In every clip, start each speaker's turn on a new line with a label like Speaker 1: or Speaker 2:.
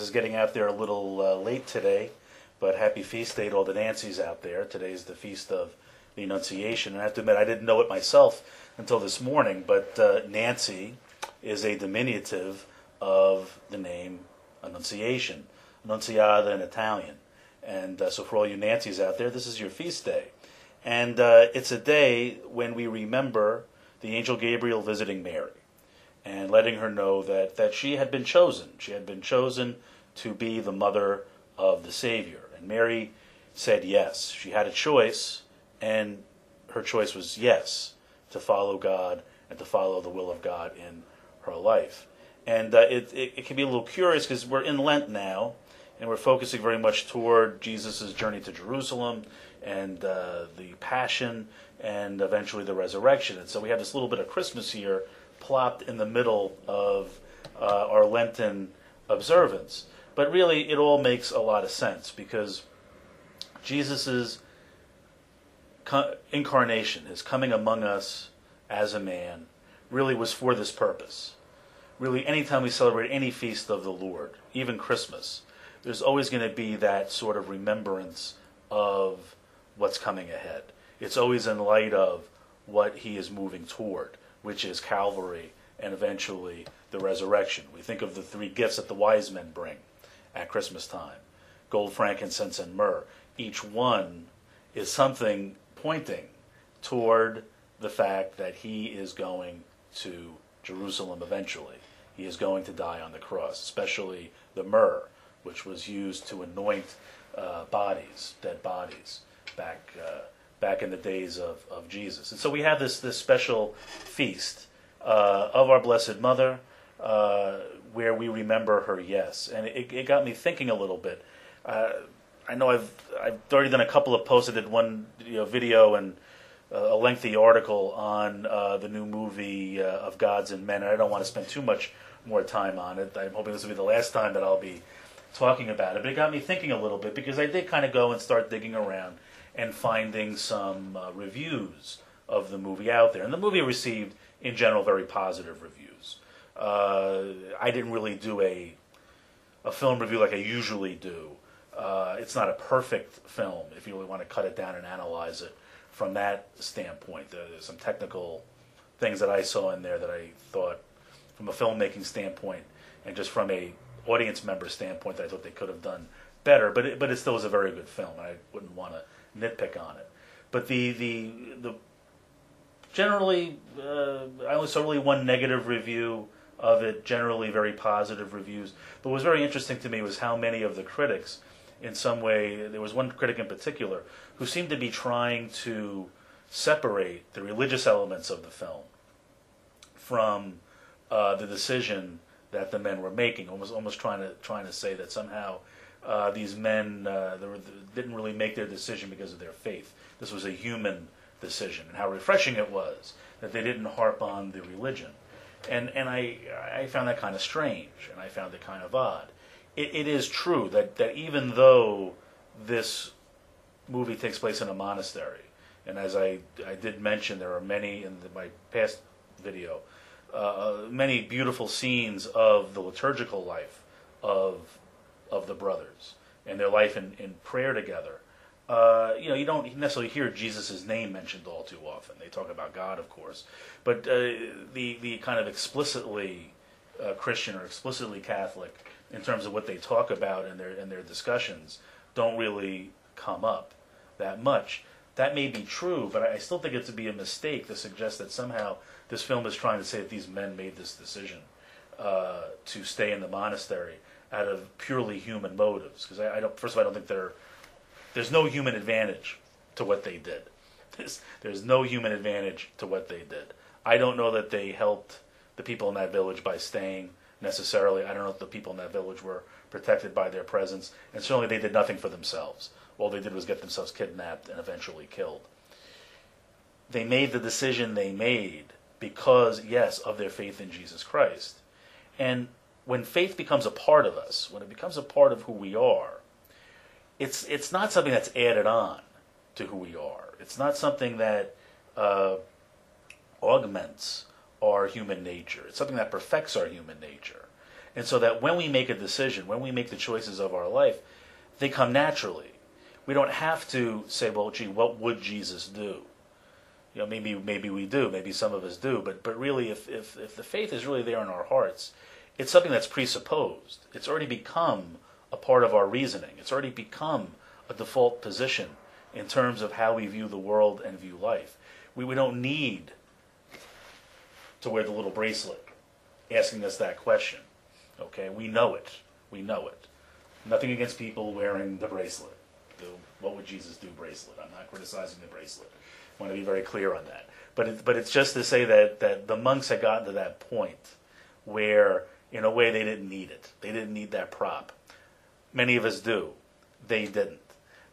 Speaker 1: is getting out there a little late today, but happy feast day to all the Nancys out there. Today's the feast of the Annunciation, and I have to admit I didn't know it myself until this morning, but Nancy is a diminutive of the name Annunciation, Annunziata in Italian. And so for all you Nancys out there, this is your feast day. And it's a day when we remember the angel Gabriel visiting Mary and letting her know that she had been chosen. She had been chosen to be the mother of the Savior. And Mary said yes. She had a choice, and her choice was yes, to follow God and to follow the will of God in her life. And it can be a little curious because we're in Lent now, and we're focusing very much toward Jesus' journey to Jerusalem and the Passion and eventually the resurrection. And so we have this little bit of Christmas here plopped in the middle of our Lenten observance. But really, it all makes a lot of sense because Jesus' incarnation, his coming among us as a man, really was for this purpose. Really, anytime we celebrate any feast of the Lord, even Christmas, there's always going to be that sort of remembrance of what's coming ahead. It's always in light of what he is moving toward, which is Calvary and eventually the resurrection. We think of the three gifts that the wise men bring at Christmas time: gold, frankincense, and myrrh. Each one is something pointing toward the fact that he is going to Jerusalem eventually. He is going to die on the cross, especially the myrrh, which was used to anoint dead bodies, back in the days of Jesus. And so we have this special feast of our Blessed Mother, where we remember her yes. And it got me thinking a little bit. I know I've already done a couple of posts. I did one video and a lengthy article on the new movie of Gods and Men. And I don't want to spend too much more time on it. I'm hoping this will be the last time that I'll be talking about it. But it got me thinking a little bit because I did kind of go and start digging around and finding some reviews of the movie out there. And the movie received, in general, very positive reviews. I didn't really do a film review like I usually do. It's not a perfect film if you really want to cut it down and analyze it from that standpoint. There's some technical things that I saw in there that I thought, from a filmmaking standpoint and just from a audience member standpoint, that I thought they could have done better. But it still is a very good film, and I wouldn't want to nitpick on it. But the generally, I only saw really one negative review of it. Generally, very positive reviews. But what was very interesting to me was how many of the critics, in some way, there was one critic in particular who seemed to be trying to separate the religious elements of the film from the decision that the men were making, almost trying to say that somehow these men didn't really make their decision because of their faith. This was a human decision, and how refreshing it was that they didn't harp on the religion. And I found that kind of strange, and I found it kind of odd. It is true that even though this movie takes place in a monastery, and as I did mention, there are many in my past video, many beautiful scenes of the liturgical life of the brothers and their life in prayer together. You don't necessarily hear Jesus' name mentioned all too often. They talk about God, of course, but the kind of explicitly Christian or explicitly Catholic in terms of what they talk about in their discussions don't really come up that much. That may be true, but I still think it to be a mistake to suggest that somehow this film is trying to say that these men made this decision to stay in the monastery out of purely human motives. Because first of all, I don't think there's no human advantage to what they did. There's no human advantage to what they did. I don't know that they helped the people in that village by staying necessarily. I don't know if the people in that village were protected by their presence, and certainly they did nothing for themselves. All they did was get themselves kidnapped and eventually killed. They made the decision they made because, yes, of their faith in Jesus Christ. And when faith becomes a part of us, when it becomes a part of who we are, it's not something that's added on to who we are. It's not something that augments our human nature. It's something that perfects our human nature. And so that when we make a decision, when we make the choices of our life, they come naturally. We don't have to say, well, gee, what would Jesus do? You know, maybe we do, maybe some of us do, but really, if the faith is really there in our hearts, it's something that's presupposed. It's already become a part of our reasoning. It's already become a default position in terms of how we view the world and view life. We don't need to wear the little bracelet asking us that question. Okay, we know it. We know it. Nothing against people wearing the bracelet. The what would Jesus do bracelet. I'm not criticizing the bracelet. I want to be very clear on that. But it's just to say that the monks had gotten to that point where, in a way, they didn't need it. They didn't need that prop. Many of us do. They didn't,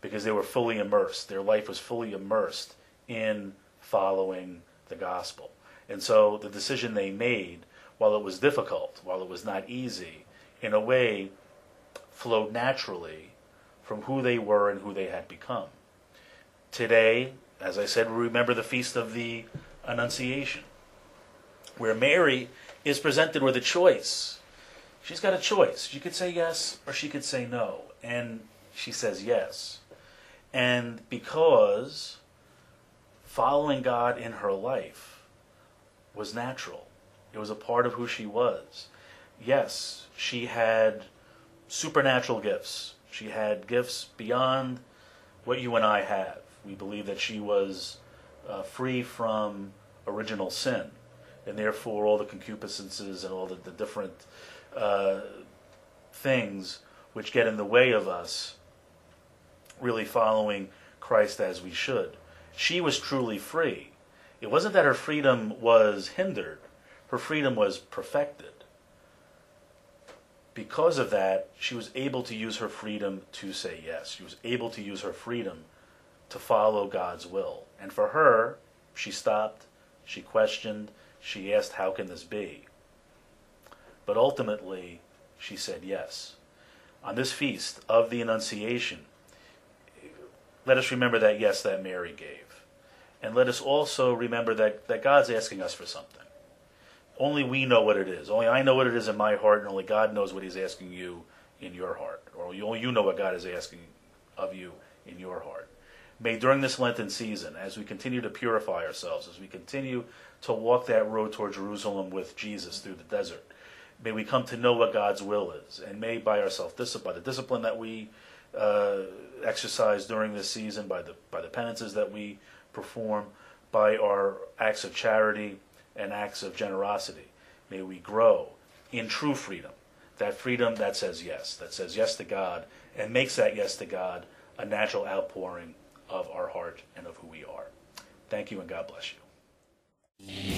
Speaker 1: because they were fully immersed. Their life was fully immersed in following the gospel. And so the decision they made, while it was difficult, while it was not easy, in a way flowed naturally from who they were and who they had become. Today, as I said, we remember the feast of the Annunciation, where Mary is presented with a choice. She's got a choice. She could say yes or she could say no. And she says yes. And because following God in her life was natural, it was a part of who she was. Yes, she had supernatural gifts. She had gifts beyond what you and I have. We believe that she was free from original sin, and therefore all the concupiscences and all the different things which get in the way of us really following Christ as we should. She was truly free. It wasn't that her freedom was hindered. Her freedom was perfected. Because of that, she was able to use her freedom to say yes. She was able to use her freedom to follow God's will. And for her, she stopped, she questioned, she asked, how can this be? But ultimately, she said yes. On this feast of the Annunciation, let us remember that yes that Mary gave. And let us also remember that God's asking us for something. Only we know what it is. Only I know what it is in my heart, and only God knows what he's asking you in your heart. Or only you know what God is asking of you in your heart. May during this Lenten season, as we continue to purify ourselves, as we continue to walk that road toward Jerusalem with Jesus through the desert, may we come to know what God's will is. And may by our self-discipline, by the discipline that we exercise during this season, by the penances that we perform, by our acts of charity and acts of generosity, may we grow in true freedom. That freedom that says yes to God, and makes that yes to God a natural outpouring of our heart and of who we are. Thank you, and God bless you.